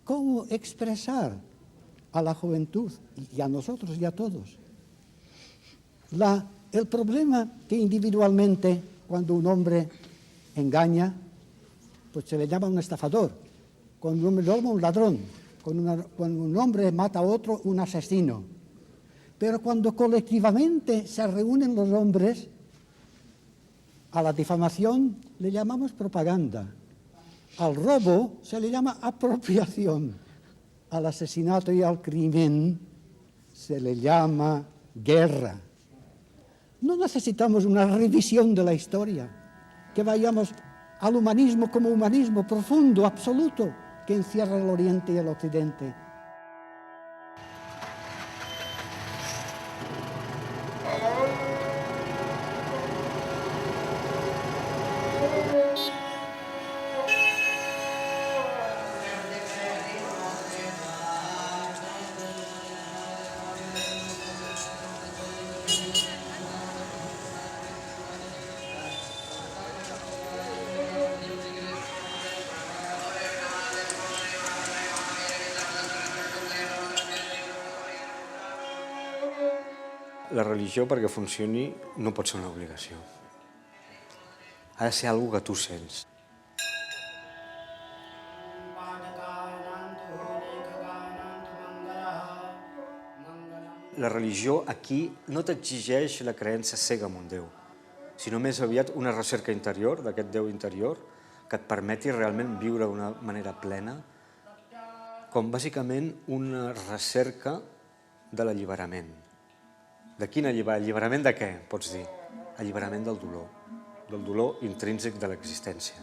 cómo expresar a la juventud y a nosotros y a todos. El problema que individualmente, cuando un hombre engaña, pues se le llama un estafador. Cuando un hombre roba, un ladrón. Cuando un hombre mata a otro, un asesino. Pero cuando colectivamente se reúnen los hombres, a la difamación le llamamos propaganda. Al robo se le llama apropiación. Al asesinato y al crimen se le llama guerra. No necesitamos una revisión de la historia, que vayamos al humanismo como humanismo profundo, absoluto, que encierra el Oriente y el Occidente. La religió, perquè funcioni, no pot ser una obligació. Ha de ser una cosa que tu sents. La religió aquí no t'exigeix la creença cega en un Déu, sinó més aviat una recerca interior d'aquest Déu interior que et permeti realment viure d'una manera plena, com bàsicament una recerca de l'alliberament. De quin alliberament de què, pots dir? Alliberament del dolor intrínsec de l'existència.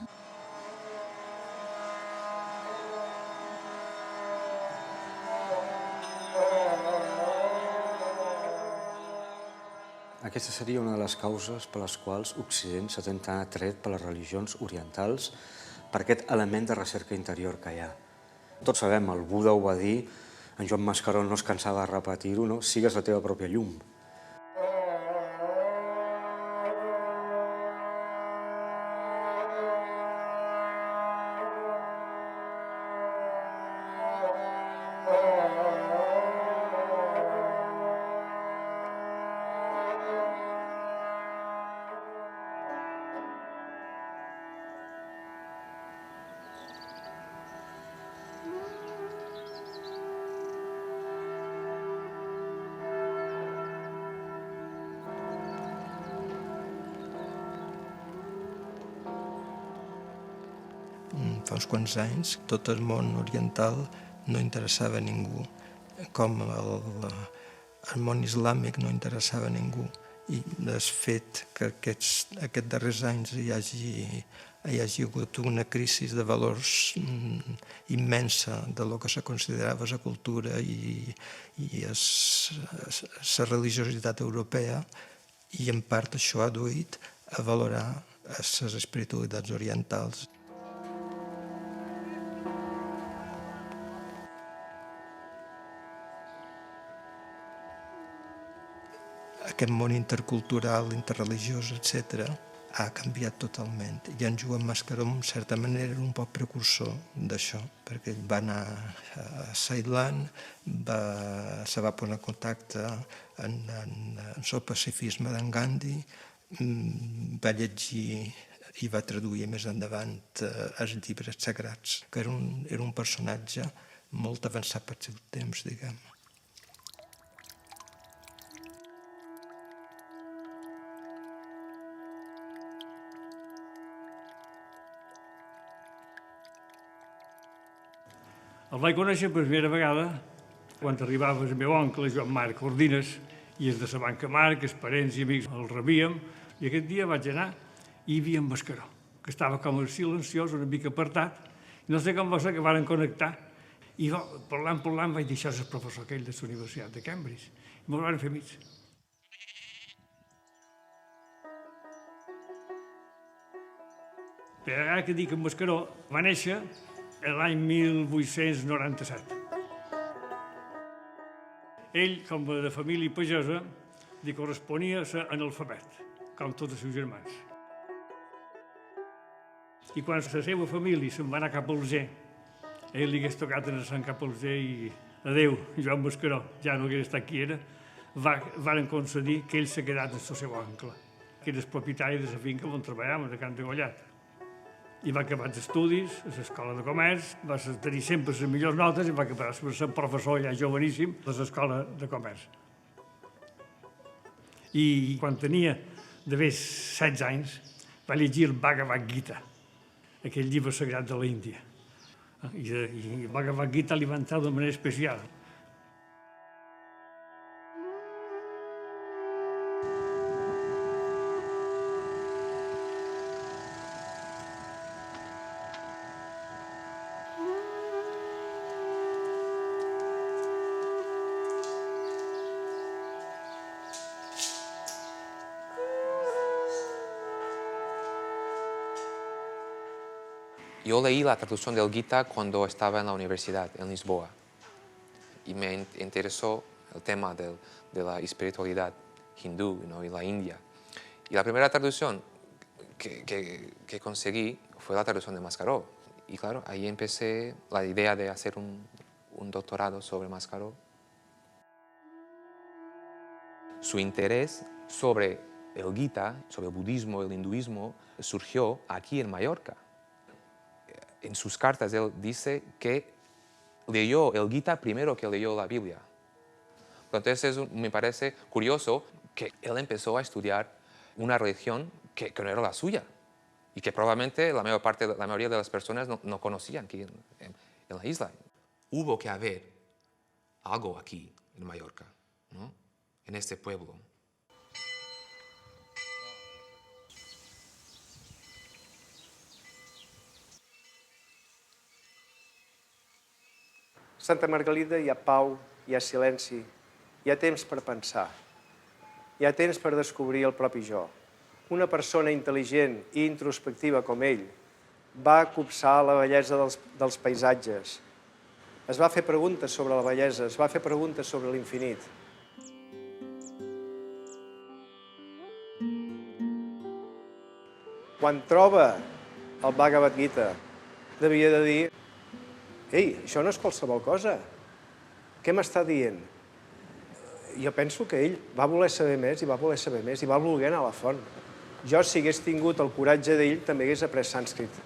Aquesta seria una de les causes per les quals Occident s'ha tan atret per les religions orientals, per aquest element de recerca interior que hi ha. Tots sabem, el Buda ho va dir, en Joan Mascaró no es cansava de repetir-ho, no? Sigues la teva pròpia llum. Fa uns quants anys, tot el món oriental no interessava a ningú, com el món islàmic no interessava a ningú. I el fet que aquests darrers anys hi hagi hagut una crisi de valors immensa de lo que se considerava la cultura i la religiositat europea, i en part això ha duit a valorar les espiritualitats orientals. Aquest món intercultural, interreligiós, etc., ha canviat totalment. I en Joan Mascaró, en certa manera, era un poc precursor d'això, perquè ell va anar a Ceilan, se va posar en contacte amb el pacifisme d'en Gandhi, va llegir i va traduir més endavant els llibres sagrats, que era un personatge molt avançat pel seu temps, diguem. El vaig conèixer per primera vegada quan arribava el meu oncle, Joan Marc Ordines, i els de la banca Marc, els parents i amics el rebíem, i aquest dia vaig anar i hi havia en Mascaró, que estava com silenciós, una mica apartat, i no sé com va ser que varen connectar, i parlant, vaig dir, això és el professor aquell de la Universitat de Cambridge, i me'l van fer amics. Per ara que dic que en Mascaró va néixer l'any 1897. Ell, com de família pagesa, li corresponia ser analfabet, com tots els seus germans. I quan la seva família se'n va anar cap al Ger, ell li hagués tocat en Sant Capolger i adéu, Joan Mascaró, ja no hagués estat qui era, varen concedir que ell s'ha quedat amb el seu oncle, que era el propietari de la finca on treballàvem, de Can de Gollat. I va acabar els estudis a l'escola de comerç, va tenir sempre les millors notes i va acabar ser professor ja joveníssim de l'escola de comerç. I quan tenia d'haver 16 anys va llegir el Bhagavad Gita, aquell llibre sagrat de l'Índia. I el Bhagavad Gita li va entrar d'una manera especial. Yo leí la traducción del Gita cuando estaba en la universidad, en Lisboa, y me interesó el tema de la espiritualidad hindú, ¿no? Y la India. Y la primera traducción que conseguí fue la traducción de Mascaró. Y claro, ahí empecé la idea de hacer un doctorado sobre Mascaró. Su interés sobre el Gita, sobre el budismo, el hinduismo, surgió aquí en Mallorca. En sus cartas él dice que leyó el Gita primero que leyó la Biblia. Entonces me parece curioso que él empezó a estudiar una religión que no era la suya y que probablemente la mayoría de las personas no conocían aquí en la isla. Hubo que haber algo aquí en Mallorca, ¿no? En este pueblo. Santa Margalida hi ha pau, hi ha silenci, hi ha temps per pensar, hi ha temps per descobrir el propi jo. Una persona intel·ligent i introspectiva com ell va copsar la bellesa dels paisatges, es va fer preguntes sobre la bellesa, es va fer preguntes sobre l'infinit. Quan troba el Bhagavad Gita, devia de dir: ei, això no és qualsevol cosa. Què m'està dient? Jo penso que ell va voler saber més i va voler saber més i va voler anar a la font. Jo, si hagués tingut el coratge d'ell, també hagués après sànscrit.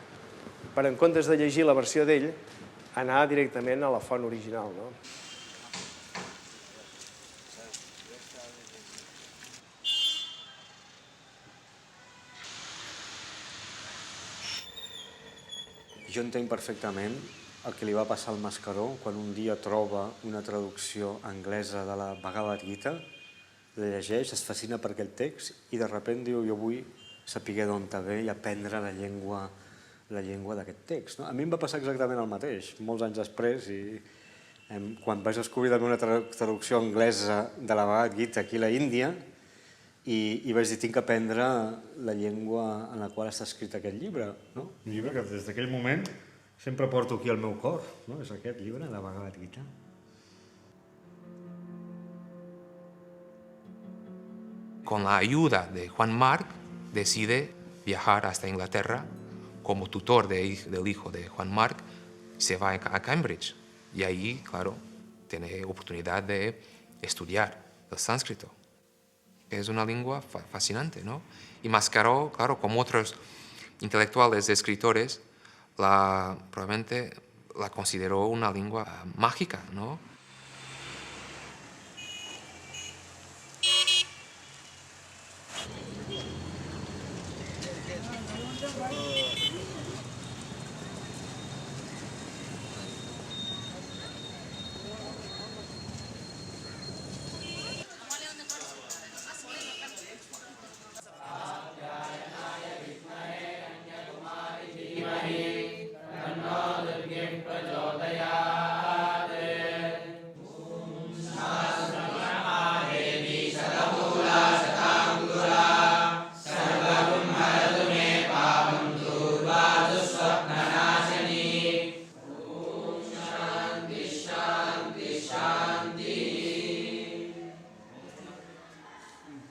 Per en comptes de llegir la versió d'ell, anar directament a la font original, no? Jo entenc perfectament el que li va passar al Mascaró quan un dia troba una traducció anglesa de la Bhagavad Gita, la llegeix, es fascina per aquell text i de sobte diu: jo vull saber d'on ve i aprendre la llengua d'aquest text. A mi em va passar exactament el mateix, molts anys després, i quan vaig descobrir una traducció anglesa de la Bhagavad Gita aquí a l'Índia, i vaig dir: tinc que aprendre la llengua en la qual està escrit aquest llibre. Un llibre que des d'aquell moment sempre porto aquí al meu cor, és aquest llibre, la Bhagavad Gita. Con la ayuda de Juan Marc, decide viajar hasta Inglaterra como tutor del hijo de Juan Marc, se va a Cambridge y ahí, claro, tiene oportunidad de estudiar el sánscrito. Es una lengua fascinante, ¿no? Y Mascaró, claro, como otros intelectuales, escritores, probablemente la consideró una lengua mágica, ¿no?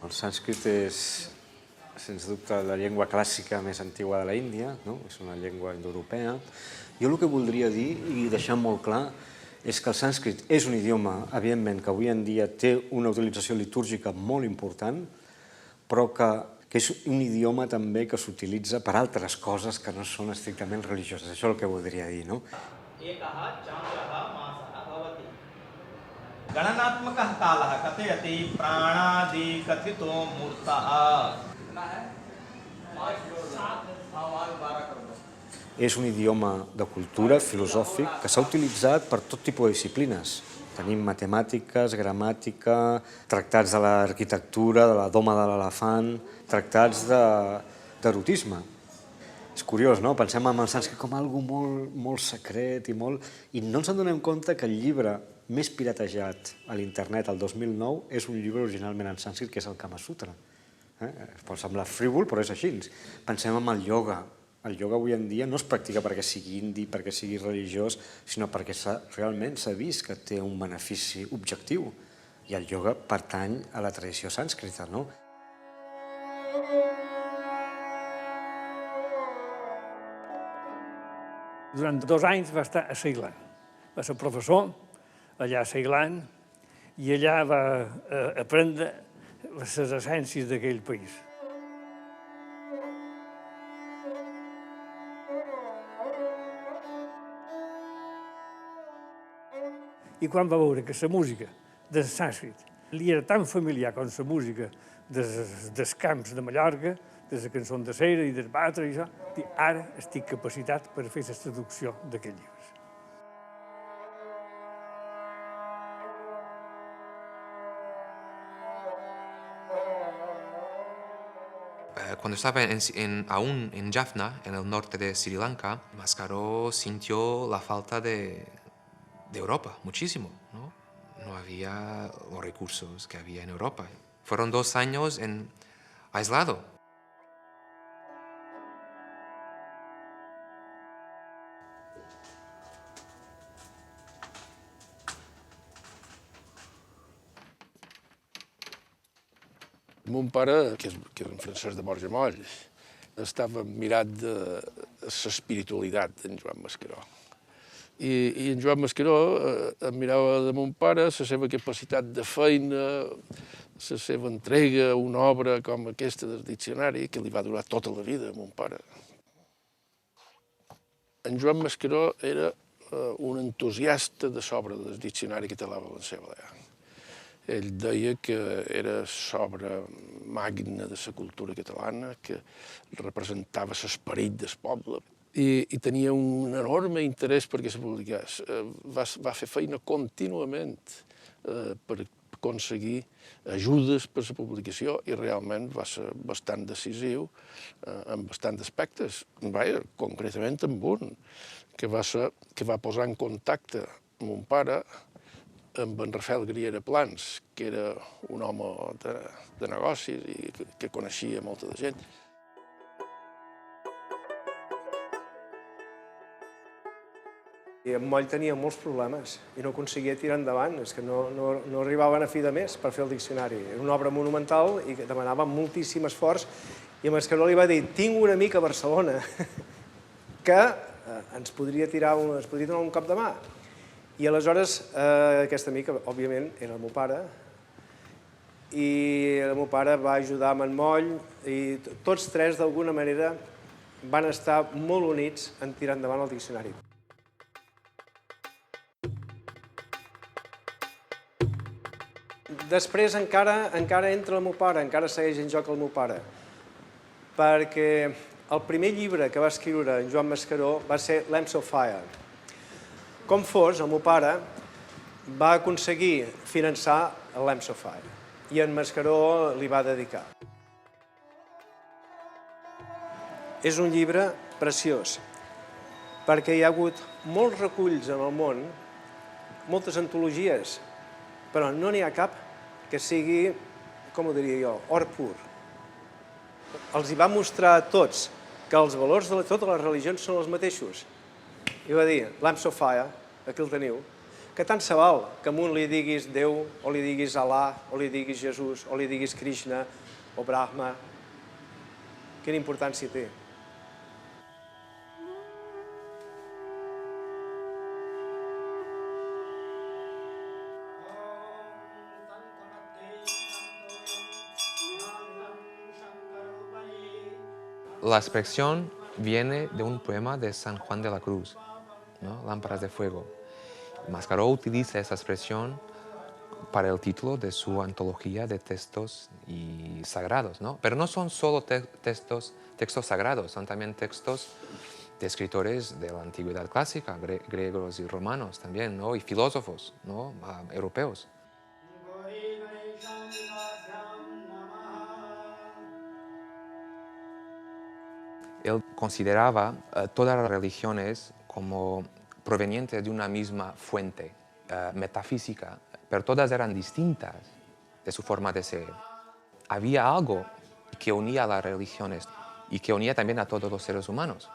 El sànscrit és sens dubte, la llengua clàssica més antiga de la Índia, no? És una llengua indoeuropea. Jo el que voldria dir, i deixar molt clar, és que el sànscrit és un idioma, evidentment, que avui en dia té una utilització litúrgica molt important, però que és un idioma també que s'utilitza per altres coses que no són estrictament religioses. Això és el que voldria dir, no? गणनात्मकः कालः कथयति प्राणादि कथितो मूर्तः És un idioma de cultura, filosòfic, que s'ha utilitzat per tot tipus de disciplines. Tenim matemàtiques, gramàtica, tractats de l'arquitectura, de la doma de l'elefant, tractats d'erotisme. És curiós, no? Pensem en el sànscrit com algo molt secret i no ens adonem compte que el llibre més piratejat a l'internet el 2009 és un llibre originalment en sànscrit, que és el Kama Sutra. Pot semblar frívol, però és així. Pensem en el ioga. El ioga avui en dia no es practica perquè sigui indi, perquè sigui religiós, sinó perquè realment s'ha vist que té un benefici objectiu. I el ioga pertany a la tradició sànscrita, no? Durant 2 anys va estar a Ceilan. Va ser professor allà a Ceilan i allà va aprendre les essències d'aquell país. I quan va veure que la música del sànscrit li era tan familiar com la música dels camps de Mallorca, de la cançó de cera i del batre i això, ara estic capacitat per fer la traducció d'aquests llibres. Cuando estaba aún en Jaffna, en el norte de Sri Lanka, Mascaró sintió la falta de Europa, muchísimo, ¿no? No había los recursos que había en Europa. Fueron 2 años aislado. Mon pare, que és en Francesc de Borja Moll, estava mirat de l'espiritualitat d'en Joan Mascaró. I en Joan Mascaró admirava de mon pare la seva capacitat de feina, la seva entrega a una obra com aquesta del diccionari, que li va durar tota la vida a mon pare. En Joan Mascaró era un entusiasta de l'obra del diccionari català-valencià-balear. Ell deia que era l'obra magna de la cultura catalana, que representava l'esperit del poble, i tenia un enorme interès perquè se publicés. Va fer feina contínuament per aconseguir ajudes per la publicació i realment va ser bastant decisiu en bastants aspectes. Concretament en un, que va posar en contacte amb mon pare amb en Rafael Griera Plans, que era un home de negocis i que coneixia molta de gent. I en Moll tenia molts problemes i no aconseguia tirar endavant, és que no arribaven a fi de mes per fer el diccionari. Era una obra monumental i que demanava moltíssim esforç i a Mascaró li va dir: tinc un amic a Barcelona que ens podria donar un cop de mà. I aleshores aquest amic, òbviament, era el meu pare, i el meu pare va ajudar amb en Moll i tots tres, d'alguna manera, van estar molt units en tirar endavant el diccionari. Després encara entra el meu pare, encara segueix en joc el meu pare, perquè el primer llibre que va escriure en Joan Mascaró va ser Lamps of Fire. Com fos, el meu pare va aconseguir finançar el Lamps of Fire i en Mascaró li va dedicar. És un llibre preciós, perquè hi ha hagut molts reculls en el món, moltes antologies, però no n'hi ha cap que sigui, com ho diria jo, or pur. Els hi va mostrar a tots que els valors de totes les religions són els mateixos. I va dir, Lamps of Fire, aquí el teniu, que tant se val que a un li diguis Déu, o li diguis Alà, o li diguis Jesús, o li diguis Krishna, o Brahma. quina importància té. La expresión viene de un poema de San Juan de la Cruz, ¿no? Lámparas de fuego. Mascaró utiliza esa expresión para el título de su antología de textos y sagrados, ¿no? Pero no son solo textos sagrados, son también textos de escritores de la antigüedad clásica, griegos y romanos también, ¿no? Y filósofos, ¿no? Europeos. Él consideraba todas las religiones como provenientes de una misma fuente metafísica, pero todas eran distintas de su forma de ser. Había algo que unía a las religiones y que unía también a todos los seres humanos.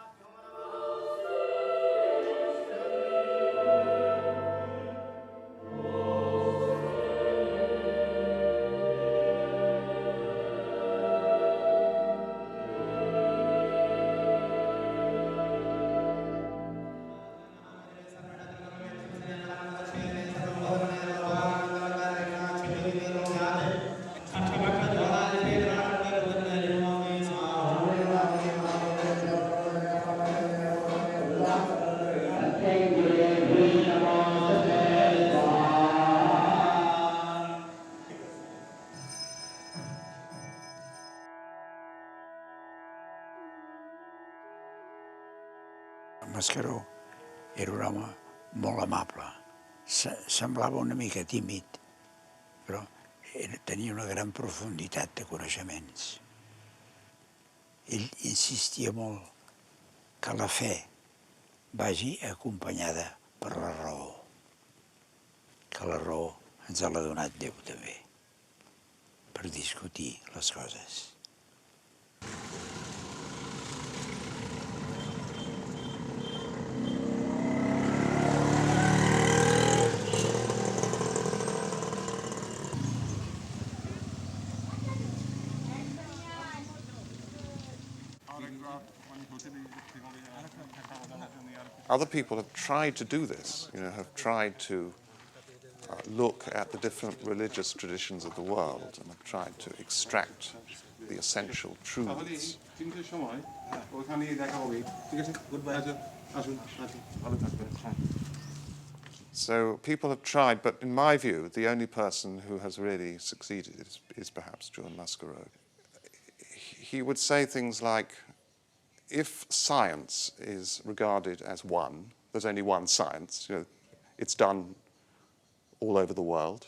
Mascaró era un home molt amable. Semblava una mica tímid, però tenia una gran profunditat de coneixements. Ell insistia molt que la fe vagi acompanyada per la raó, que la raó ens l'ha donat Déu també, per discutir les coses. Other people have tried to do this, have tried to look at the different religious traditions of the world and have tried to extract the essential truths. So people have tried, but in my view, the only person who has really succeeded is perhaps John Mascaró. He would say things like, if science is regarded as one, there's only one science, it's done all over the world.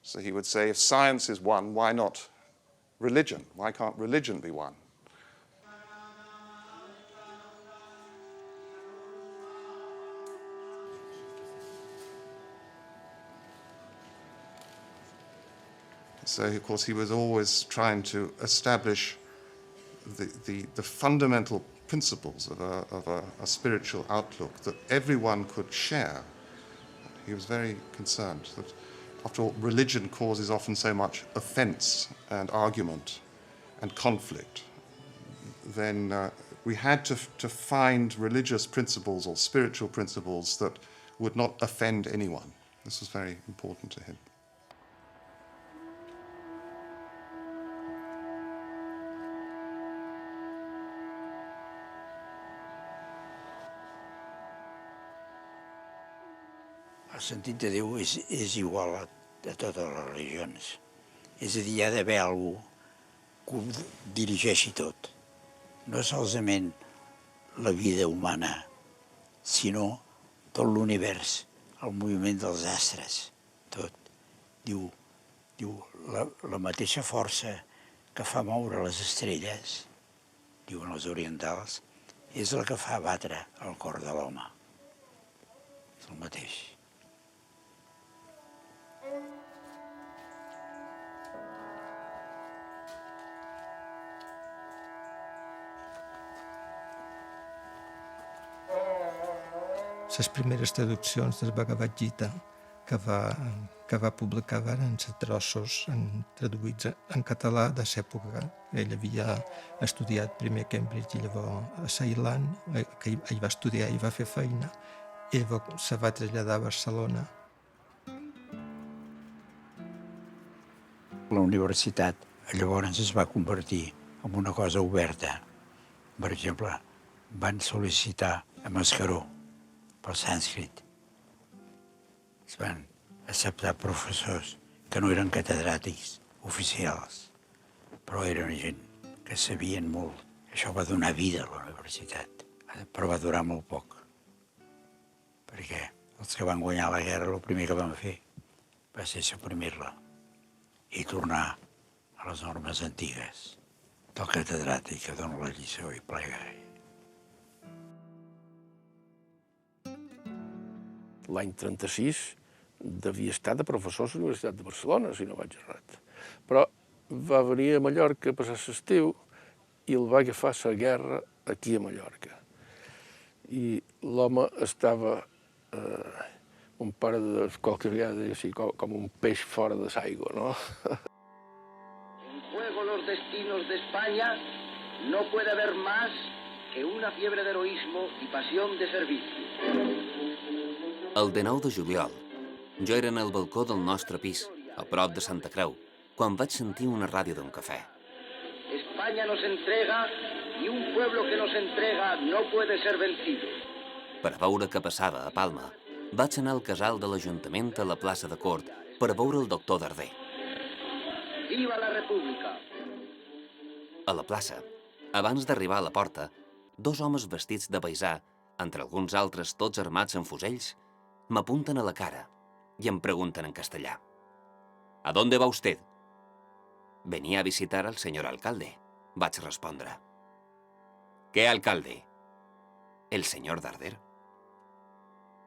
So he would say, if science is one, why not religion? Why can't religion be one? So, of course, he was always trying to establish the fundamental principles of a spiritual outlook that everyone could share. He was very concerned that, after all, religion causes often so much offense and argument and conflict. Then we had to find religious principles or spiritual principles that would not offend anyone. This was very important to him. El sentit de Déu és igual a totes les religions. És a dir, hi ha d'haver algú que ho dirigeixi tot. No solament la vida humana, sinó tot l'univers, el moviment dels astres, tot. Diu la mateixa força que fa moure les estrelles, diuen els orientals, és la que fa batre el cor de l'home. És el mateix. Les primeres traduccions del Bhagavad Gita que va publicar varen ser trossos traduïts en català de l'època. Ell havia estudiat primer a Cambridge i llavors a Ceilan, que ell va estudiar i va fer feina, i llavors se va traslladar a Barcelona. La universitat llavors es va convertir en una cosa oberta. Per exemple, van sol·licitar a Mascaró pel sànscrit. Es van acceptar professors que no eren catedràtics oficials, però eren gent que sabien molt. Això va donar vida a la universitat, però va durar molt poc, perquè els que van guanyar la guerra el primer que van fer va ser suprimir-la i tornar a les normes antigues del catedràtic que dona la lliçó i plega. L'any 36 devia estar de professor a la Universitat de Barcelona, si no vaig errat. Però va venir a Mallorca a passar l'estiu i el va agafar la guerra aquí a Mallorca. I l'home estava, un pare de qualque vegada deia així, com un peix fora de l'aigua, no? En juego los destinos de España no puede haber más que una fiebre de heroísmo y pasión de servicio. El 19 de juliol, jo era en el balcó del nostre pis, a prop de Santa Creu, quan vaig sentir una ràdio d'un cafè. España nos entrega y un pueblo que nos entrega no puede ser vencido. Per a veure què passava a Palma, vaig anar al casal de l'Ajuntament a la plaça de Cort per a veure el doctor Darder. ¡Viva la República! A la plaça, abans d'arribar a la porta, dos homes vestits de paisà, entre alguns altres tots armats amb fusells, m'apunten a la cara y em preguntan en castellà. ¿A dónde va usted? Venía a visitar al señor alcalde, vaig respondre. ¿Qué alcalde? El señor Darder.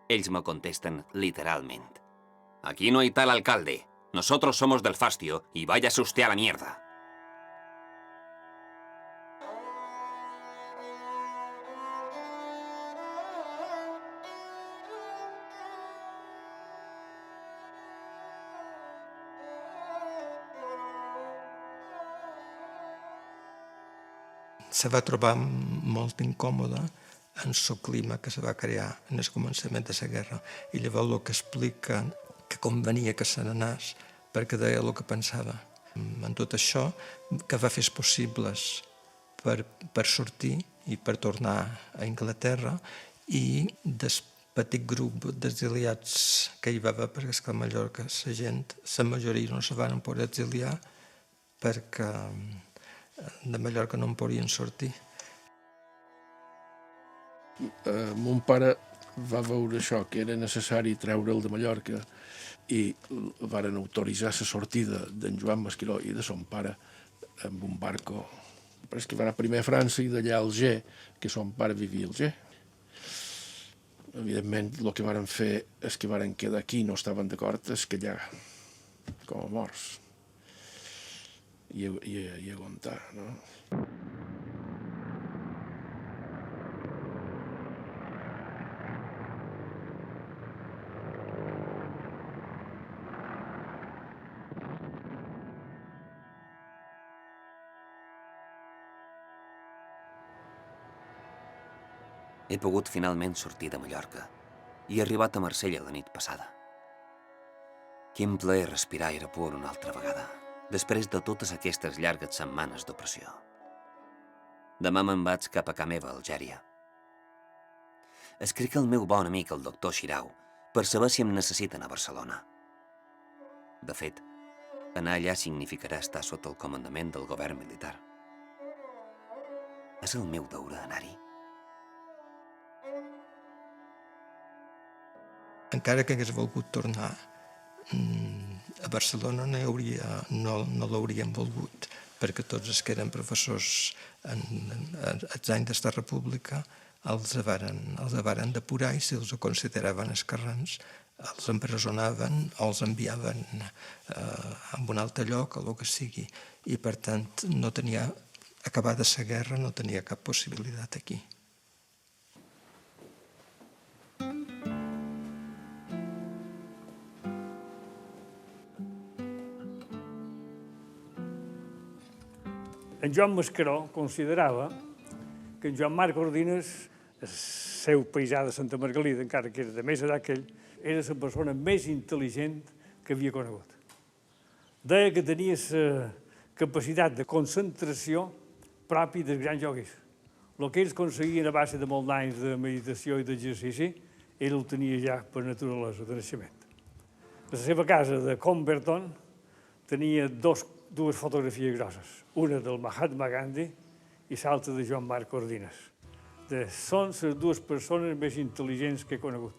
Ells me contesten literalment. Aquí no hay tal alcalde. Nosotros somos del Fastio y váyase usted a la mierda. Se va trobar molt incòmoda en el clima que se va crear en el començament de la guerra. I llavors el que explica que convenia que se n'anés perquè deia el que pensava. En tot això, que va fer possibles per sortir i per tornar a Anglaterra i del petit grup d'exiliats que hi va haver, perquè és que a Mallorca la gent, la majoria no se van poder exiliar perquè de Mallorca no en podien sortir. Mon pare va veure això, que era necessari treure'l de Mallorca i varen autoritzar la sortida d'en Joan Mascaró i de son pare amb un barco. Però és que va anar primer a França i d'allà a Alger, que son pare vivia a Alger. Evidentment, el que varen fer és que varen quedar aquí, no estaven d'acord, és que allà, com a morts. I aguantar, no? He pogut finalment sortir de Mallorca i he arribat a Marsella la nit passada. Quin plaer respirar aire pur una altra vegada, després de totes aquestes llargues setmanes d'opressió. Demà me'n vaig cap a ca meva, a Algèria. Escric al meu bon amic, el doctor Xirau, per saber si em necessiten a Barcelona. De fet, anar allà significarà estar sota el comandament del govern militar. És el meu deure anar-hi. Encara que hagués volgut tornar, a Barcelona no l'haurien volgut, perquè tots els que eren professors als anys d'esta república els varen depurar i si els consideraven esquerrans els empresonaven o els enviaven a un altre lloc o el que sigui. I per tant, acabada la guerra, no tenia cap possibilitat aquí. En Joan Mascaró considerava que en Joan Marc Ordines, el seu paisà de Santa Margalida, encara que era de més edat que ell, era la persona més intel·ligent que havia conegut. Deia que tenia la capacitat de concentració propi dels grans joguis. El que ells aconseguien a base de molts anys de meditació i d'exercici, ell ho tenia ja per naturalesa de naixement. A la seva casa de Comberton tenia dues fotografies grosses, una del Mahatma Gandhi i l'altra de Joan Marc Ordines. Són les dues persones més intel·ligents que he conegut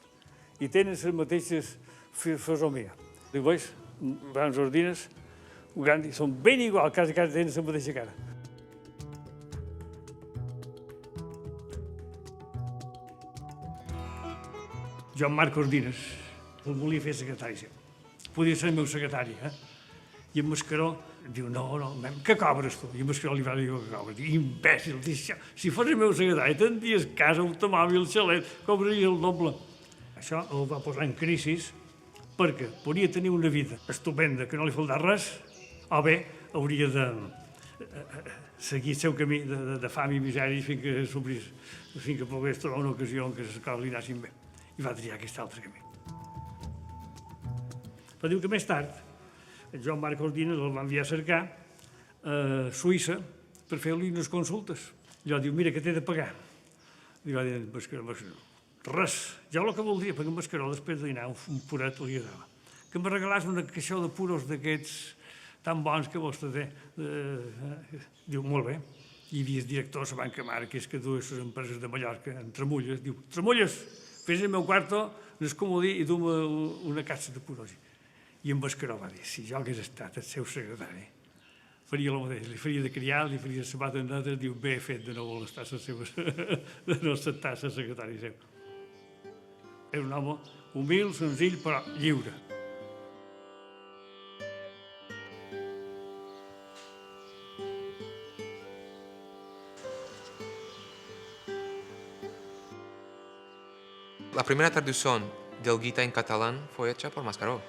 i tenen les mateixes fisomies. Veus, abans Ordines, Gandhi, són ben igual, quasi tenen la mateixa cara. Joan Marc Ordines el volia fer secretari seu. Podia ser el meu secretari, I en Mascaró diu, no, què cobres tu? I en Mascaró li va dir que cobres. Diu, imbècil, si fos el meu secretari, tindries casa, automòbil, xalet, cobraria el doble. Això el va posar en crisi perquè podia tenir una vida estupenda, que no li faltava res, o bé hauria de seguir el seu camí de fam i misèria fins que pogués trobar una ocasió en què les coses li anessin bé. I va triar aquest altre camí. Però diu que més tard, en Joan Marc Ordines el va enviar a cercar a Suïssa per fer-li unes consultes. I diu, mira, que t'he de pagar. I va dir, Mascaró, res, jo el que voldria, perquè en Mascaró, després de dinar, un puret li agradava, que em regalàs una caixó de puros d'aquests tan bons que vostè té. Diu, molt bé. Hi havia el director de la Banca Marques, que duia les empreses de Mallorca, en Tramulles. Diu, Tramulles, fes el meu quarto, n'escomodí i du-me una caixa de puros. I en Mascaró va dir, si jo hagués estat el seu secretari, faria el mateix, li faria de criar, li faria sabates netes, diu, bé fet de no voler estar de no acceptar ser secretari seu. Era un home humil, senzill, però lliure. La primera traducción del Gita en catalán fue hecha por Mascaró.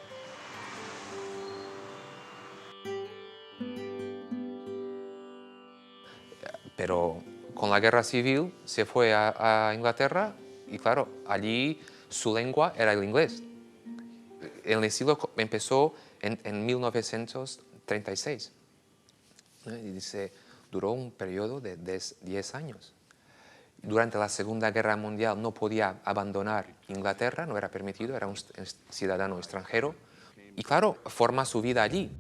Pero con la guerra civil se fue a Inglaterra y claro, allí su lengua era el inglés. El exilio empezó en 1936. Y dice, duró un periodo de 10 años. Durante la Segunda Guerra Mundial no podía abandonar Inglaterra, no era permitido, era un ciudadano extranjero. Y claro, forma su vida allí.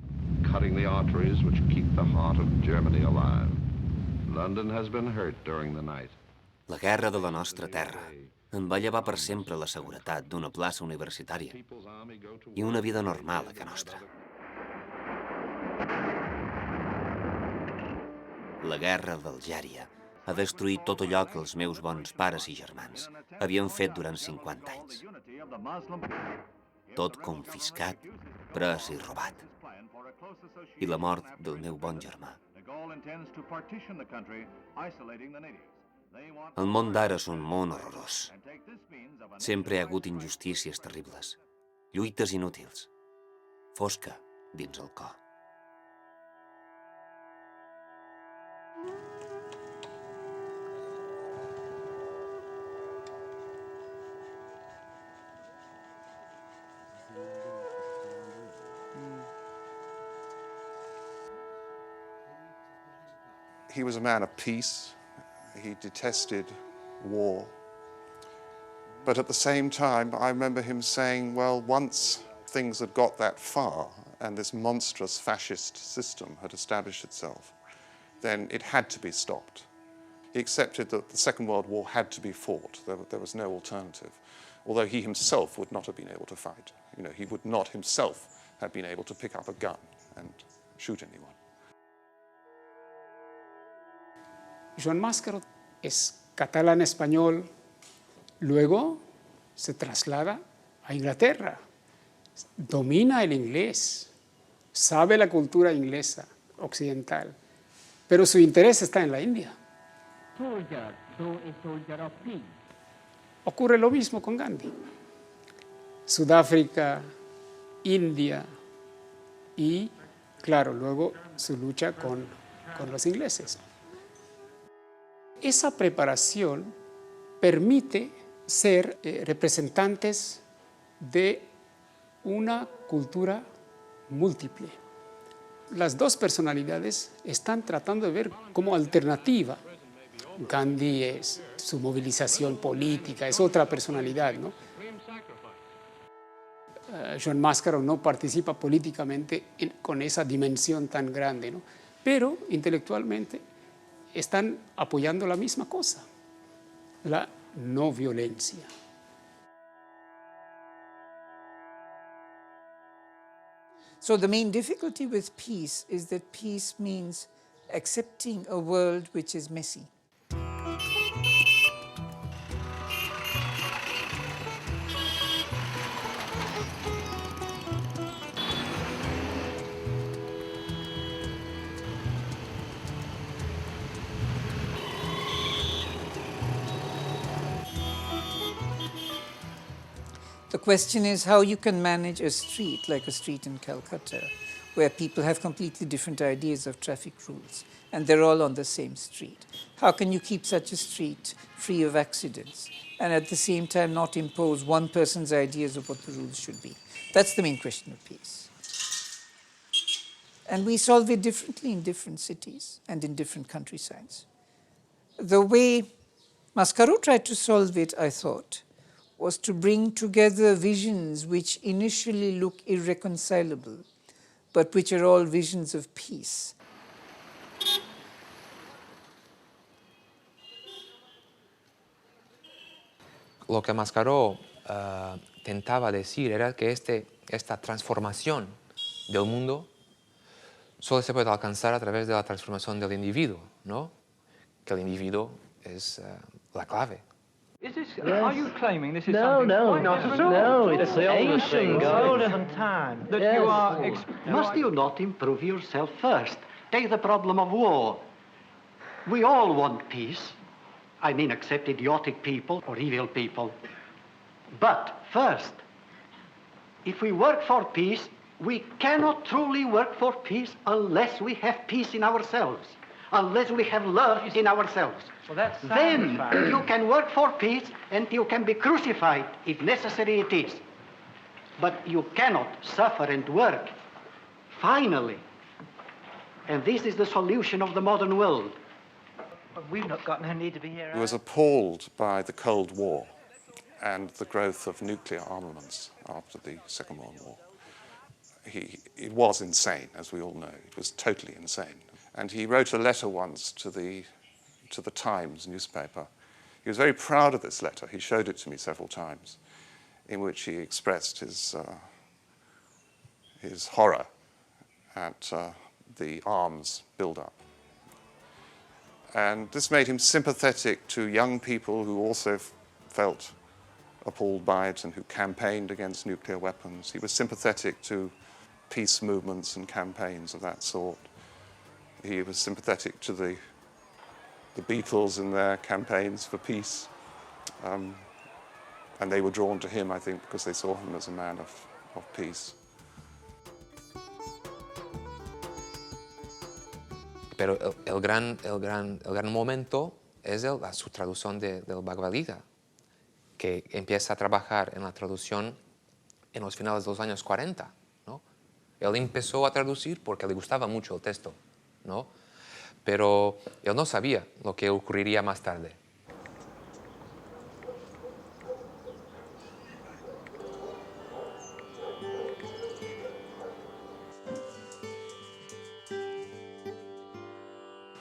Cutting the arteries which keep the heart of Germany alive. London has been hurt during the night. La guerra de la nostra terra em va llevar per sempre la seguretat d'una plaça universitària i una vida normal a casa nostra. La guerra d'Algèria ha destruït tot allò que els meus bons pares i germans havien fet durant 50 anys. Tot confiscat, pres i robat. I la mort del meu bon germà. El món d'ara és un món horrorós. Sempre hi ha hagut injustícies terribles, lluites inútils, fosca dins el cor. He was a man of peace. He detested war. But at the same time, I remember him saying, well, once things had got that far and this monstrous fascist system had established itself, then it had to be stopped. He accepted that the Second World War had to be fought. There was no alternative. Although he himself would not have been able to fight. You know, he would not himself have been able to pick up a gun and shoot anyone. Joan Mascaró es catalán-español, luego se traslada a Inglaterra, domina el inglés, sabe la cultura inglesa, occidental, pero su interés está en la India. Ocurre lo mismo con Gandhi. Sudáfrica, India y, claro, luego su lucha con con los ingleses. Esa preparación permite ser representantes de una cultura múltiple. Las dos personalidades están tratando de ver como alternativa. Gandhi es su movilización política, es otra personalidad, ¿no? Joan Máscaro no participa políticamente con esa dimensión tan grande, ¿no? Pero intelectualmente están apoyando la misma cosa, la no violencia. So the main difficulty with peace is that peace means accepting a world which is messy. The question is how you can manage a street like a street in Calcutta, where people have completely different ideas of traffic rules, and they're all on the same street. How can you keep such a street free of accidents, and at the same time not impose one person's ideas of what the rules should be? That's the main question of peace. And we solve it differently in different cities and in different countrysides. The way Mascaro tried to solve it, I thought, was to bring together visions which initially look irreconcilable, but which are all visions of peace. Lo que Mascaro tentaba decir era que esta transformación del mundo solo se puede alcanzar a través de la transformación del individuo, ¿no? Que el individuo es la clave. Is this, are you claiming this is something quite different? No, it's the ancient golden time. That you are... Must you not improve yourself first? Take the problem of war. We all want peace. I mean, except idiotic people or evil people. But first, if we work for peace, we cannot truly work for peace unless we have peace in ourselves, unless we have love in ourselves. Well, that's Then you can work for peace and you can be crucified if necessary it is. But you cannot suffer and work. Finally, and this is the solution of the modern world. But we've not got no need to be here. He was appalled by the Cold War and the growth of nuclear armaments after the Second World War. It was insane, as we all know. It was totally insane. And he wrote a letter once to the Times newspaper. He was very proud of this letter. He showed it to me several times, in which he expressed his horror at the arms build-up. And this made him sympathetic to young people who also felt appalled by it and who campaigned against nuclear weapons. He was sympathetic to peace movements and campaigns of that sort. He was sympathetic to the Beatles in their campaigns for peace. And they were drawn to him, I think, because they saw him as a man of peace. Pero el gran momento es su traducción del Bhagavad Gita, que empieza a trabajar en la traducción en los finales de los años 40, ¿no? Él empezó a traducir porque le gustaba mucho el texto, ¿no? Pero él no sabía lo que ocurriría más tarde.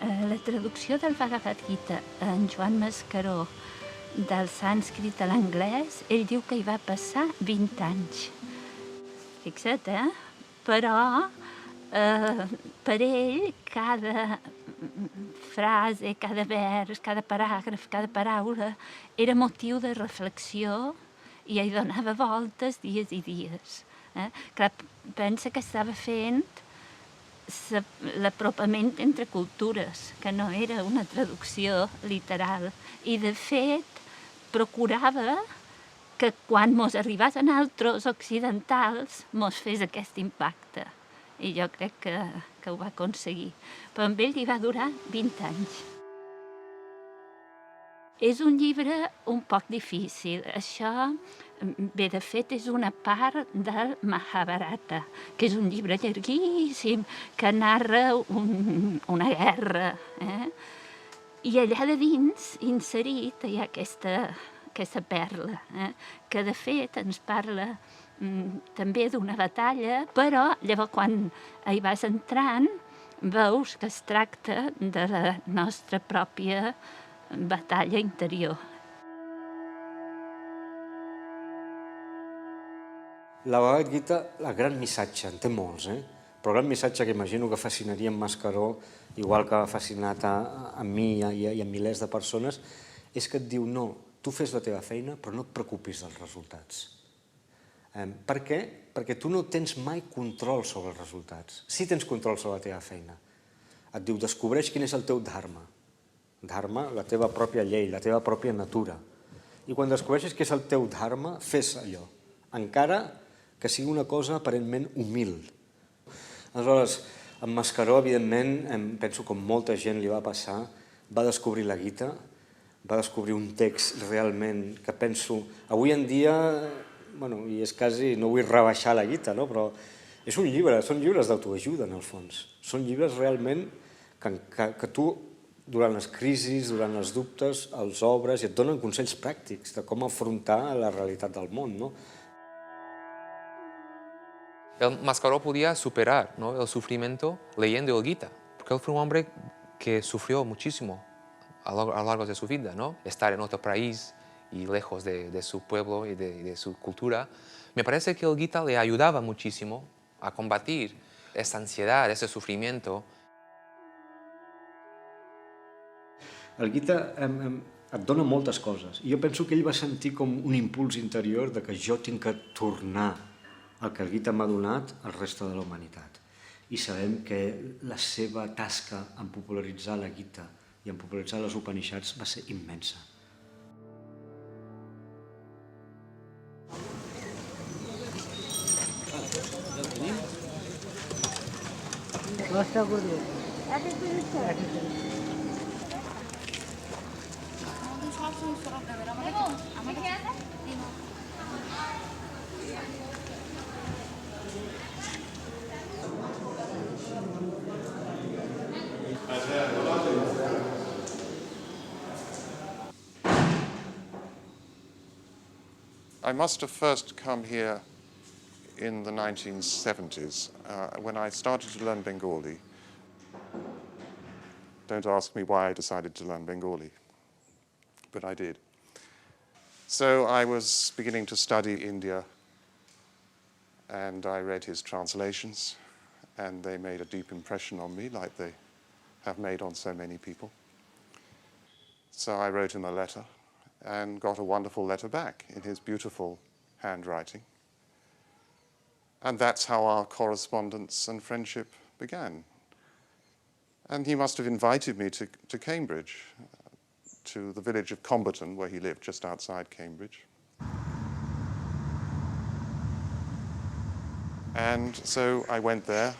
La traducció del Bhagavad Gita en Joan Mascaró del sànscrit a l'anglès, ell diu que hi va passar 20 anys. Fixa't, Però per ell cada frase, cada vers, cada paràgraf, cada paraula era motiu de reflexió i hi donava voltes dies i dies. Clar, pensa que estava fent l'apropament entre cultures, que no era una traducció literal. I, de fet, procurava que quan mos arribés a nosaltres occidentals mos fes aquest impacte. i jo crec que ho va aconseguir. Però amb ell li va durar 20 anys. És un llibre un poc difícil. Això, bé, de fet, és una part del Mahabharata, que és un llibre llarguíssim que narra una guerra. I allà de dins, inserit, hi ha aquesta perla, que de fet ens parla també d'una batalla, però llavors quan hi vas entrant veus que es tracta de la nostra pròpia batalla interior. La Bhagavad Gita, el gran missatge, en té molts, però el gran missatge que imagino que fascinaria en Mascaró, igual que ha fascinat a mi i a milers de persones, és que et diu, no, tu fes la teva feina, però no et preocupis dels resultats. Per què? Perquè tu no tens mai control sobre els resultats. Sí tens control sobre la teva feina. Et diu, descobreix quin és el teu dharma. Dharma, la teva pròpia llei, la teva pròpia natura. I quan descobreixes què és el teu dharma, fes allò, encara que sigui una cosa aparentment humil. Aleshores, en Mascaró, evidentment, penso com molta gent li va passar, va descobrir la Gita, va descobrir un text realment que penso... Avui en dia, i és quasi, no vull rebaixar la Gita, però és un llibre, són llibres d'autoajuda, en el fons. Són llibres realment que tu, durant les crisis, durant els dubtes, els obres i et donen consells pràctics de com afrontar la realitat del món. El Mascaró podía superar el sufrimiento leyendo el Gita, porque él fue un hombre que sufrió muchísimo a lo largo de su vida, estar en otro país y lejos de su pueblo y de su cultura. Me parece que el Gita le ayudaba muchísimo a combatir esa ansiedad, ese sufrimiento. El Gita et dona moltes coses. I jo penso que ell va sentir com un impuls interior de que jo tinc que tornar el que el Gita m'ha donat al reste de la humanitat. I sabem que la seva tasca en popularitzar la Gita i en popularitzar les Upanishads va ser immensa. I must have first come here in the 1970s when I started to learn Bengali. Don't ask me why I decided to learn Bengali, but I did. So I was beginning to study India, and I read his translations, and they made a deep impression on me, like they have made on so many people. So I wrote him a letter and got a wonderful letter back in his beautiful handwriting. And that's how our correspondence and friendship began. And he must have invited me to Cambridge, to the village of Comberton, where he lived, just outside Cambridge. And so I went there,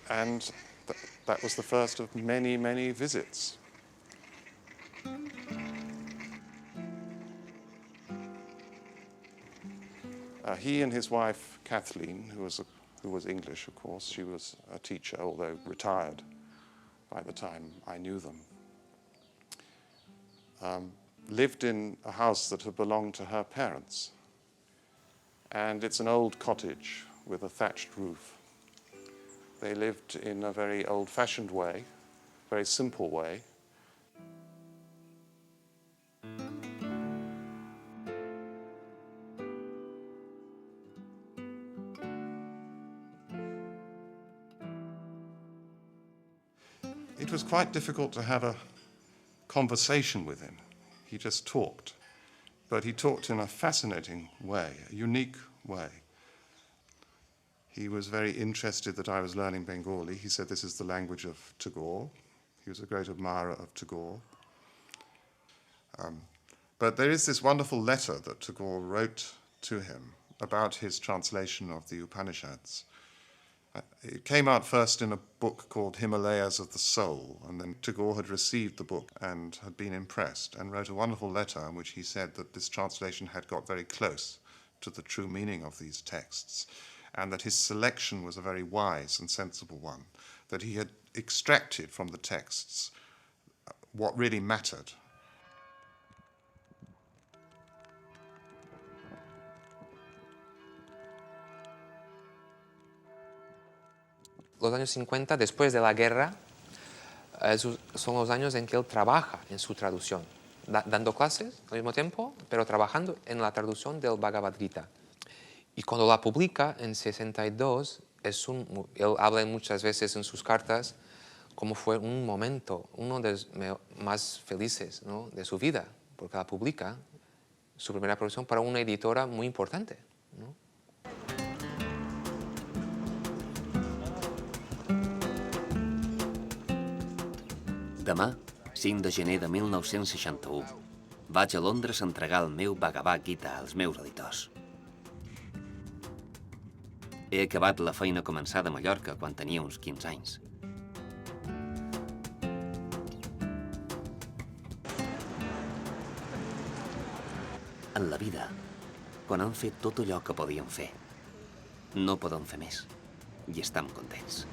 and that was the first of many, many visits. He and his wife, Kathleen, who was English, of course, she was a teacher, although retired by the time I knew them, lived in a house that had belonged to her parents. And it's an old cottage with a thatched roof. They lived in a very old-fashioned way, very simple way. It was quite difficult to have a conversation with him. He just talked. But he talked in a fascinating way, a unique way. He was very interested that I was learning Bengali. He said this is the language of Tagore. He was a great admirer of Tagore. But there is this wonderful letter that Tagore wrote to him about his translation of the Upanishads. It came out first in a book called Himalayas of the Soul, and then Tagore had received the book and had been impressed and wrote a wonderful letter in which he said that this translation had got very close to the true meaning of these texts, and that his selection was a very wise and sensible one, that he had extracted from the texts what really mattered. Los años 50, después de la guerra, son los años en que él trabaja en su traducción, dando clases al mismo tiempo, pero trabajando en la traducción del Bhagavad Gita. Y cuando la publica en 62, él habla muchas veces en sus cartas como fue un momento, uno de los más felices, ¿no?, de su vida, porque la publica, su primera producción, para una editora muy importante, ¿no? Demà, 5 de gener de 1961, vaig a Londres a entregar el meu Bhagavad Gita als meus editors. He acabat la feina començada a Mallorca quan tenia uns 15 anys. En la vida, quan han fet tot allò que podien fer, no poden fer més i estan contents.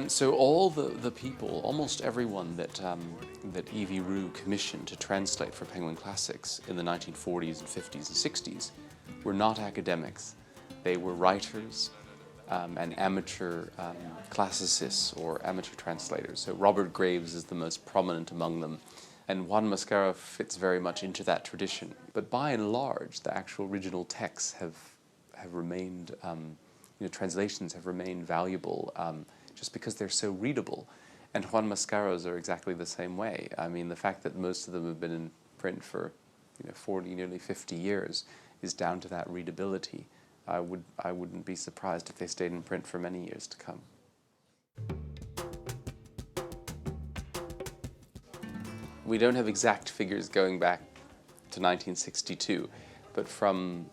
So all the people, almost everyone that Evie Roux commissioned to translate for Penguin Classics in the 1940s and 50s and 60s were not academics. They were writers and amateur classicists or amateur translators. So Robert Graves is the most prominent among them, and Juan Mascaro fits very much into that tradition. But by and large, the actual original texts have remained, translations have remained valuable just because they're so readable. And Juan Mascaro's are exactly the same way. I mean, the fact that most of them have been in print for 40, nearly 50 years is down to that readability. I wouldn't be surprised if they stayed in print for many years to come. We don't have exact figures going back to 1962, but from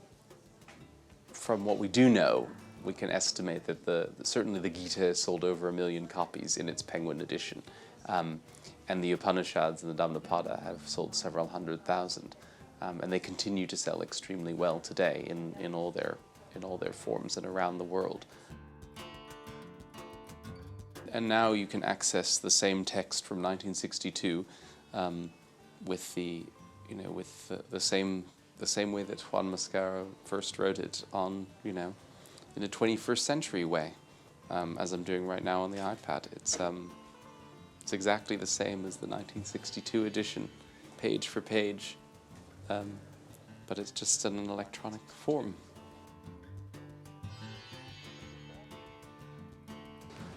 what we do know, we can estimate that certainly the Gita has sold over 1 million copies in its Penguin edition, and the Upanishads and the Dhammapada have sold several 100,000, and they continue to sell extremely well today in all their forms and around the world. And now you can access the same text from 1962 with the same way that Juan Mascaro first wrote it on in a 21st century way, as I'm doing right now on the iPad. It's exactly the same as the 1962 edition, page for page, but it's just in an electronic form.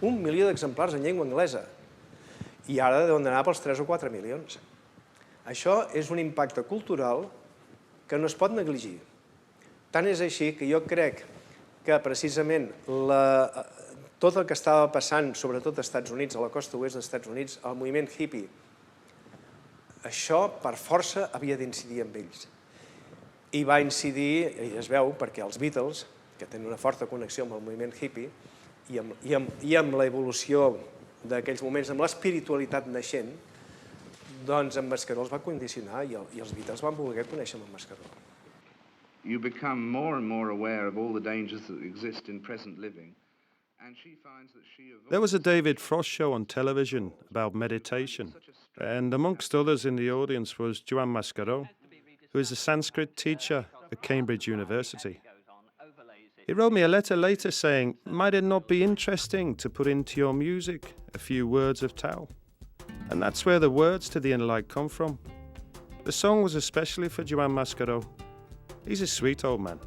1 milió d'exemplars en llengua anglesa, i ara deuen d'anar pels 3 o 4 milions. Això és un impacte cultural que no es pot negligir. Tant és així que jo crec que precisament tot el que estava passant, sobretot als Estats Units, a la costa oest dels Estats Units, el moviment hippie, això per força havia d'incidir en ells. I va incidir, i es veu, perquè els Beatles, que tenen una forta connexió amb el moviment hippie, i amb l'evolució d'aquells moments, amb l'espiritualitat naixent, doncs en Mascaró els va condicionar i els Beatles van voler conèixer amb en Mascaró. You become more and more aware of all the dangers that exist in present living, and she finds that she avoids... There was a David Frost show on television about meditation, and amongst others in the audience was Juan Mascaró, who is a Sanskrit teacher at Cambridge University. He wrote me a letter later saying, might it not be interesting to put into your music a few words of Tao? And that's where the words to the Inner Light come from. The song was especially for Juan Mascaró. He's a sweet old man.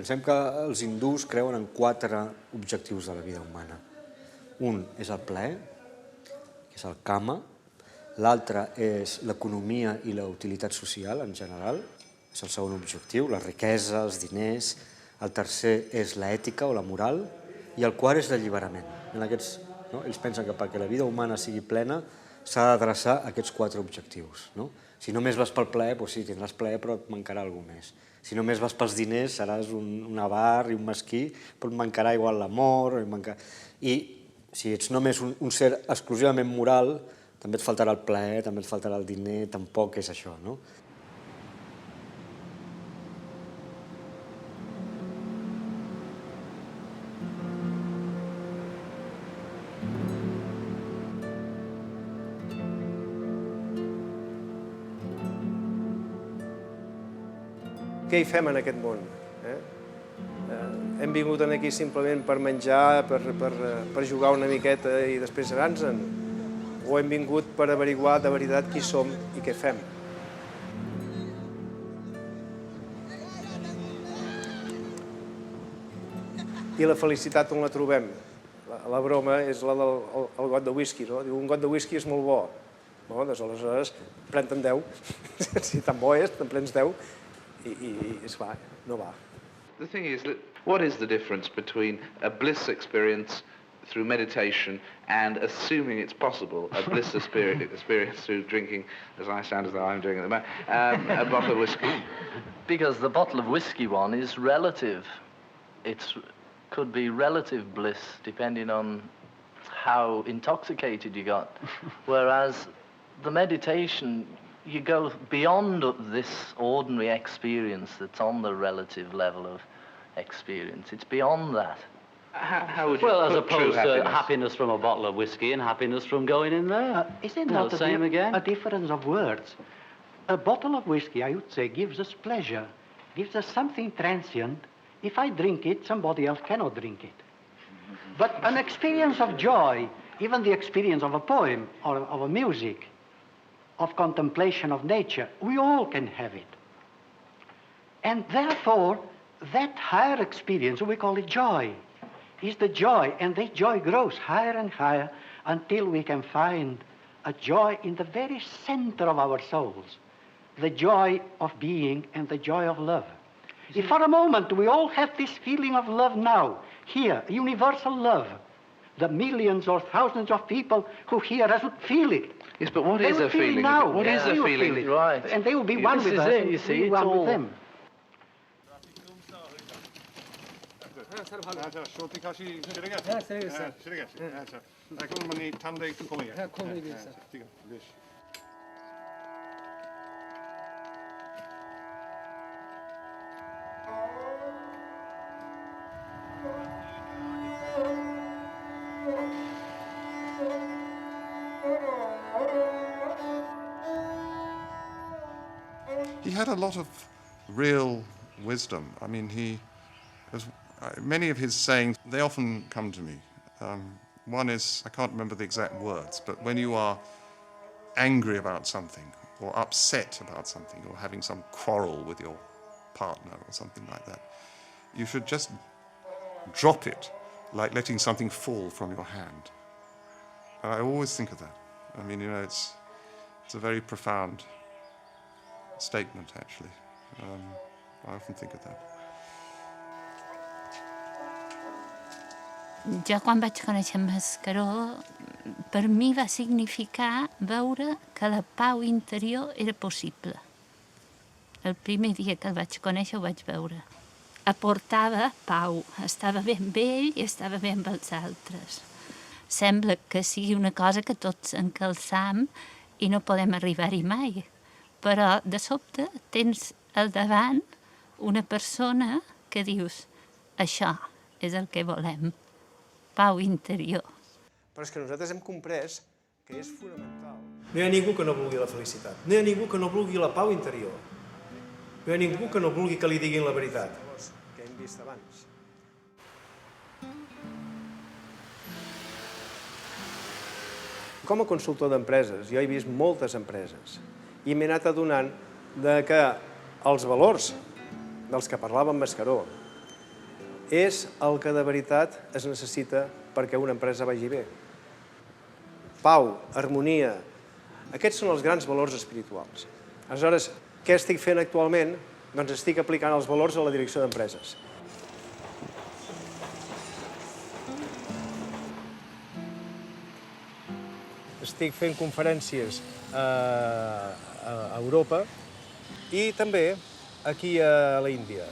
Pensem que els hindús creuen en 4 objectius de la vida humana. Un és el plaer, que és el kama. L'altre és l'economia i la utilitat social en general, és el segon objectiu, la riquesa, els diners. El tercer és l'ètica o la moral, i el quart és l'alliberament. Ells pensen que perquè la vida humana sigui plena s'ha d'adreçar a aquests 4 objectius. Si només vas pel plaer, doncs sí, tindràs plaer, però et mancarà alguna més. Si només vas pels diners, seràs un avar i un mesquí, però et mancarà igual l'amor. I si ets només un ser exclusivament moral, també et faltarà el plaer, també et faltarà el diner, tampoc és això, no? Què hi fem en aquest món? Hem vingut aquí simplement per menjar, per jugar una miqueta i després anar-se'n? O hem vingut per averiguar de veritat qui som i què fem? I la felicitat on la trobem? La broma és la del got de whisky, no? Diu, un got de whisky és molt bo. Doncs aleshores, pren-te'n 10. Si tan bo és, te'n prens 10. I esclar, no va. The thing is, what is the difference between a bliss experience through meditation and, assuming it's possible, a bliss experience through drinking, as I sound as though I'm doing at the moment, a bottle of whiskey? Because the bottle of whiskey one is relative. It could be relative bliss depending on how intoxicated you got. Whereas the meditation, you go beyond this ordinary experience that's on the relative level of experience. It's beyond that. How would you Well, as put true opposed to happiness? happiness from a bottle of whiskey and happiness from going in there. Isn't No, that same again? a difference of words? A bottle of whiskey, I would say, gives us pleasure, gives us something transient. If I drink it, somebody else cannot drink it. But an experience of joy, even the experience of a poem or of a music, of contemplation of nature, we all can have it. And therefore, that higher experience, we call it joy, is the joy, and that joy grows higher and higher until we can find a joy in the very center of our souls, the joy of being and the joy of love. If for a moment we all have this feeling of love now, here, universal love, the millions or thousands of people who hear us would feel it. Yes, but what They is would a feel it feeling? now. What is They a will feeling? feel it. Right. And they will be one This with is us, it, and you see, we it's one all- with them. He had a lot of real wisdom. I mean, many of his sayings, they often come to me. One is, I can't remember the exact words, but when you are angry about something or upset about something or having some quarrel with your partner or something like that, you should just drop it, like letting something fall from your hand. I always think of that. I mean, it's a very profound statement, actually. I often think of that. Jo quan vaig conèixer en Mascaró, per mi va significar veure que la pau interior era possible. El primer dia que el vaig conèixer ho vaig veure. Aportava pau, estava bé amb ell i estava bé amb els altres. Sembla que sigui una cosa que tots encalçam i no podem arribar-hi mai. Però de sobte tens al davant una persona que dius això és el que volem, pau interior. Però és que nosaltres hem comprès que és fonamental. No hi ha ningú que no vulgui la felicitat. No hi ha ningú que no vulgui la pau interior. No hi ha ningú que no vulgui que li diguin la veritat. Que hem vist abans. Com a consultor d'empreses, jo he vist moltes empreses i m'he anat adonant que els valors dels que parlava en Mascaró és el que de veritat es necessita perquè una empresa vagi bé. Pau, harmonia, aquests són els grans valors espirituals. Aleshores, què estic fent actualment? Doncs estic aplicant els valors a la direcció d'empreses. Estic fent conferències a Europa i també aquí a l'Índia.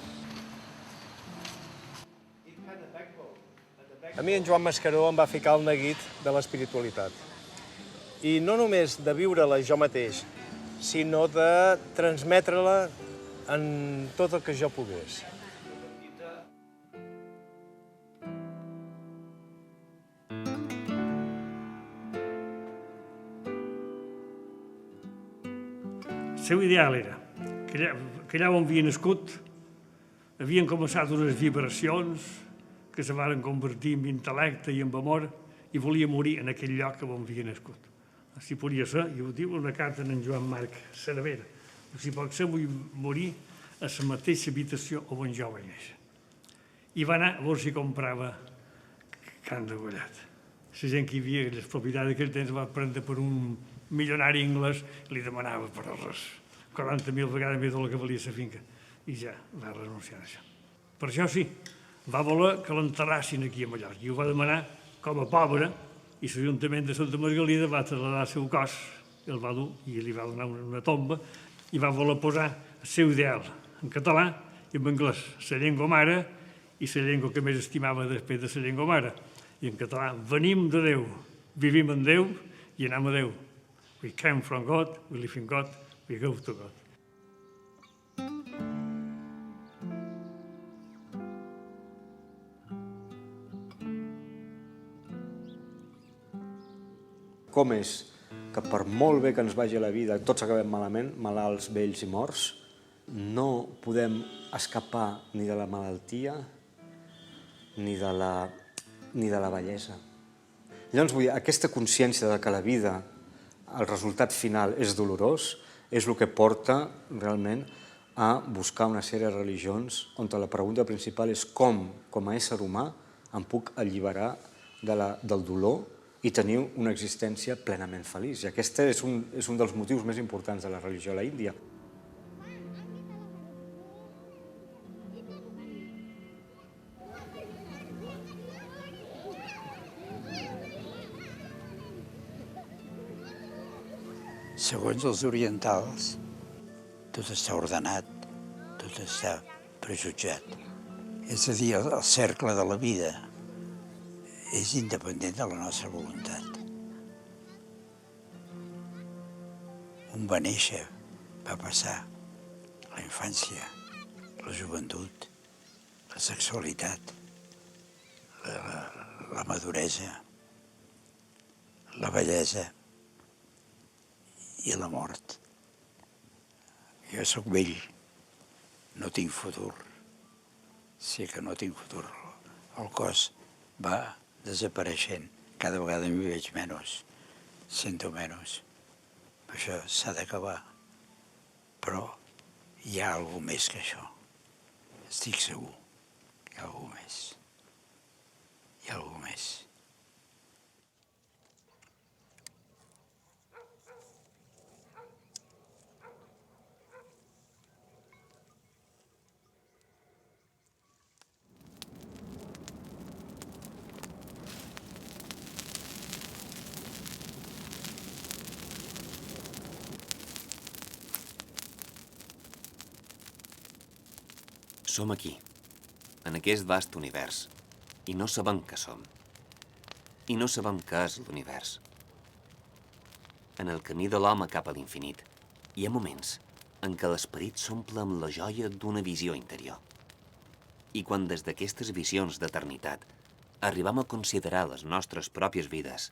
A mi en Joan Mascaró em va ficar el neguit de l'espiritualitat. I no només de viure-la jo mateix, sinó de transmetre-la en tot el que jo pogués. El seu ideal era que allà on havia nascut havien començat unes vibracions que se van convertir en intel·lecte i en amor i volia morir en aquell lloc on havia nascut. Si podia ser, i ho diu una carta en Joan Marc Cervera, si pot ser vull morir a la mateixa habitació on jo vaig néixer. I va anar a veure si comprava Can de Gollat. La gent que hi havia, les propietats d'aquell temps, va prendre per un milionari anglès i li demanava per res 40.000 vegades més del que valia la finca. I ja va renunciar a això. Per això sí, va voler que l'enterrassin aquí a Mallorca i ho va demanar com a pobre i l'Ajuntament de Santa Margalida va traslladar el seu cos, el va dur i li va donar una tomba i va voler posar el seu ideal en català i en anglès, la llengua mare i la llengua que més estimava després de la llengua mare. I en català, venim de Déu, vivim en Déu i anem a Déu. We came from God, we live in God, we go to God. Com és que per molt bé que ens vagi a la vida, tots acabem malament, malalts, vells i morts, no podem escapar ni de la malaltia ni de la bellesa. Llavors, vull dir, aquesta consciència de que la vida, el resultat final és dolorós, és el que porta realment a buscar una sèrie de religions on la pregunta principal és com a ésser humà, em puc alliberar del dolor i tenir una existència plenament feliç. I aquest és un dels motius més importants de la religió a l'Índia. Segons els orientals, tot està ordenat, tot està prejutjat. És a dir, el cercle de la vida és independent de la nostra voluntat. Un va néixer, va passar la infància, la joventut, la sexualitat, la maduresa, la bellesa i la mort. Jo sóc vell, no tinc futur. Sé que no tinc futur. El cos va desapareixent. Cada vegada m'hi veig menys, sento menys. Això s'ha d'acabar. Però hi ha alguna més que això. Estic segur que hi ha alguna més. Hi ha alguna més. Som aquí, en aquest vast univers, i no sabem què som. I no sabem què és l'univers. En el camí de l'home cap a l'infinit, hi ha moments en què l'esperit s'omple amb la joia d'una visió interior. I quan des d'aquestes visions d'eternitat arribam a considerar les nostres pròpies vides,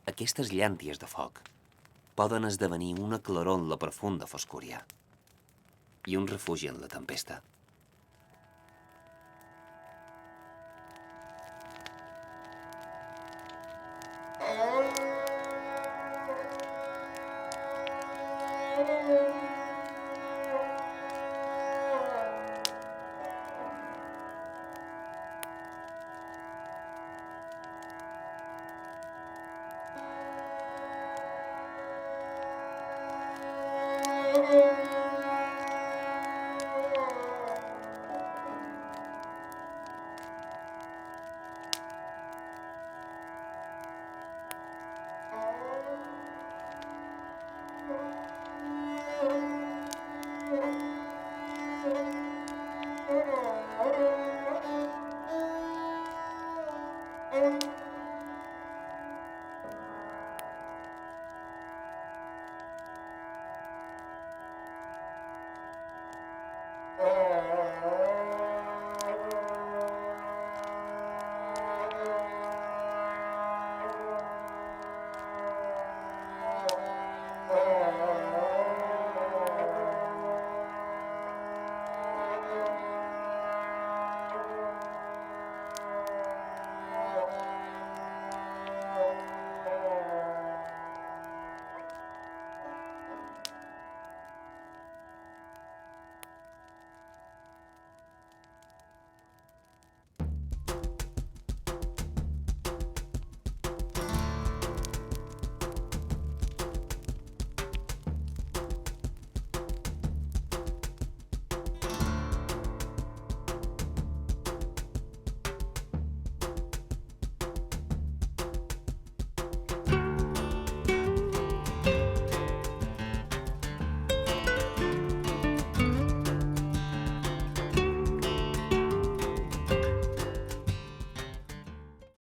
aquestes llànties de foc poden esdevenir una claror en la profunda foscúria i un refugi en la tempesta.